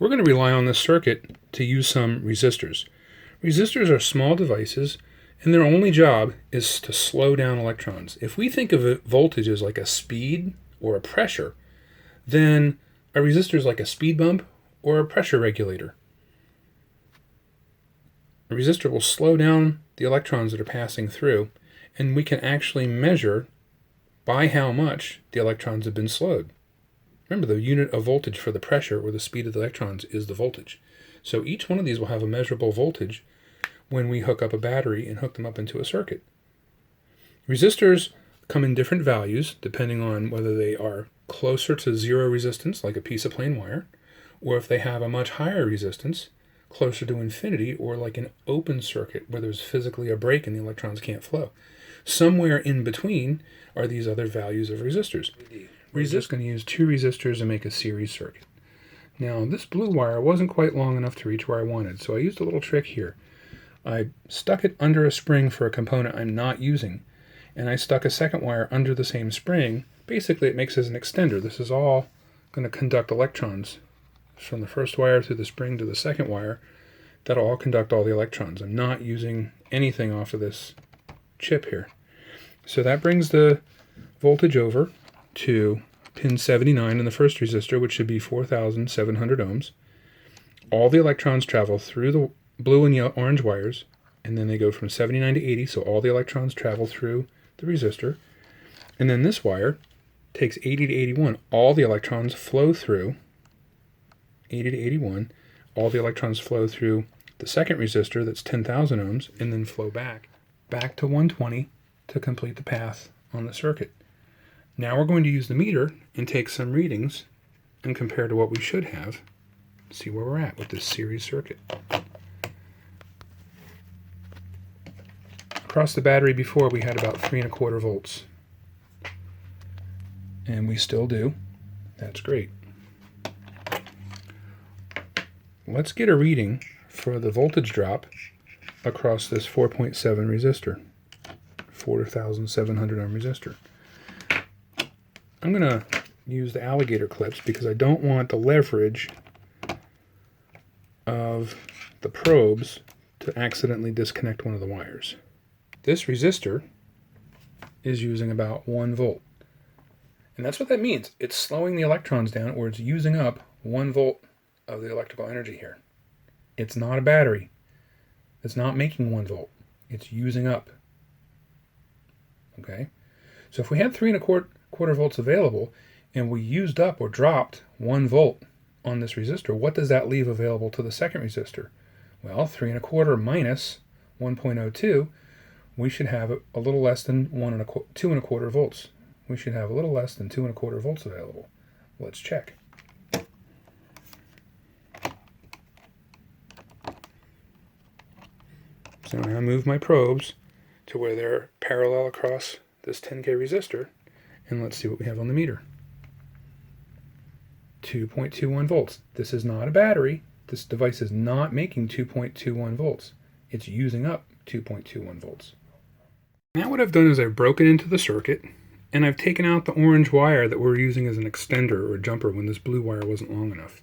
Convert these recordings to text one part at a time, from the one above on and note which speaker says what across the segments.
Speaker 1: we're going to rely on this circuit to use some resistors. Resistors are small devices, and their only job is to slow down electrons. If we think of voltage as like a speed or a pressure, then a resistor is like a speed bump or a pressure regulator. A resistor will slow down the electrons that are passing through, and we can actually measure by how much the electrons have been slowed. Remember, the unit of voltage for the pressure or the speed of the electrons is the voltage. So each one of these will have a measurable voltage when we hook up a battery and hook them up into a circuit. Resistors come in different values depending on whether they are closer to zero resistance, like a piece of plain wire, or if they have a much higher resistance, closer to infinity, or like an open circuit where there's physically a break and the electrons can't flow. Somewhere in between are these other values of resistors. We're just going to use two resistors and make a series circuit. Now, this blue wire wasn't quite long enough to reach where I wanted, so I used a little trick here. I stuck it under a spring for a component I'm not using, and I stuck a second wire under the same spring. Basically, it makes as an extender. This is all going to conduct electrons from the first wire through the spring to the second wire. That'll all conduct all the electrons. I'm not using anything off of this chip here. So that brings the voltage over to pin 79 in the first resistor, which should be 4,700 ohms. All the electrons travel through the blue and orange wires, and then they go from 79 to 80, so all the electrons travel through the resistor. And then this wire takes 80 to 81. All the electrons flow through 80 to 81. All the electrons flow through the second resistor, that's 10,000 ohms, and then flow back to 120 to complete the path on the circuit. Now we're going to use the meter and take some readings and compare to what we should have, see where we're at with this series circuit. Across the battery before, we had about 3¼ volts. And we still do. That's great. Let's get a reading for the voltage drop across this 4.7 resistor, 4,700 ohm resistor. I'm going to use the alligator clips because I don't want the leverage of the probes to accidentally disconnect one of the wires. This resistor is using about 1 volt. And that's what that means. It's slowing the electrons down, or it's using up 1 volt of the electrical energy here. It's not a battery. It's not making 1 volt. It's using up. Okay? So if we had 3¼ volts available, and we used up or dropped 1 volt on this resistor, what does that leave available to the second resistor? Well, 3¼ minus 1.02, we should have a little less than 2¼ volts. We should have a little less than 2¼ volts available. Let's check. So now I move my probes to where they're parallel across this 10K resistor, and let's see what we have on the meter. 2.21 volts. This is not a battery. This device is not making 2.21 volts. It's using up 2.21 volts. Now what I've done is I've broken into the circuit, and I've taken out the orange wire that we're using as an extender or a jumper when this blue wire wasn't long enough.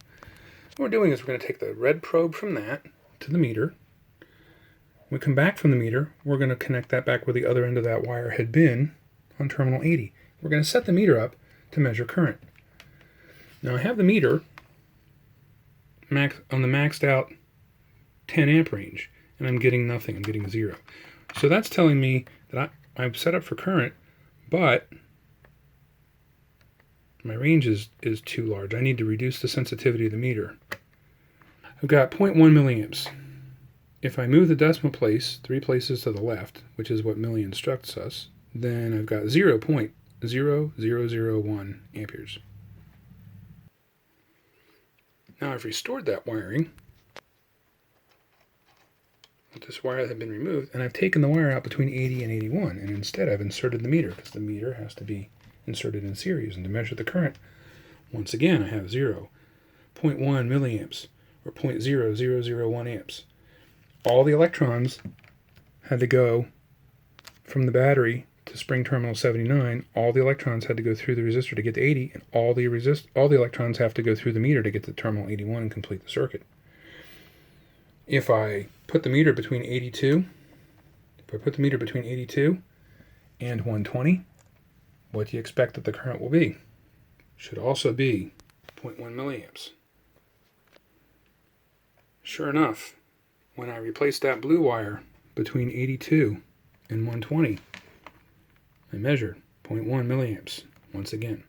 Speaker 1: What we're doing is we're going to take the red probe from that to the meter. When we come back from the meter, we're going to connect that back where the other end of that wire had been on terminal 80. We're going to set the meter up to measure current. Now I have the meter on the maxed out 10 amp range, and I'm getting nothing. I'm getting 0. So that's telling me that I'm set up for current, but my range is too large. I need to reduce the sensitivity of the meter. I've got 0.1 milliamps. If I move the decimal place 3 places to the left, which is what milli instructs us, then I've got 0.0001 amperes. Now I've restored that wiring. This wire had been removed, and I've taken the wire out between 80 and 81, and instead I've inserted the meter, because the meter has to be inserted in series. And to measure the current, once again I have 0.1 milliamps, or 0.0001 amps. All the electrons had to go from the battery to to spring terminal 79, all the electrons had to go through the resistor to get to 80, and all the electrons have to go through the meter to get to terminal 81 and complete the circuit. If I put the meter between 82, and 120, what do you expect that the current will be? Should also be 0.1 milliamps. Sure enough, when I replace that blue wire between 82 and 120, I measured 0.1 milliamps once again.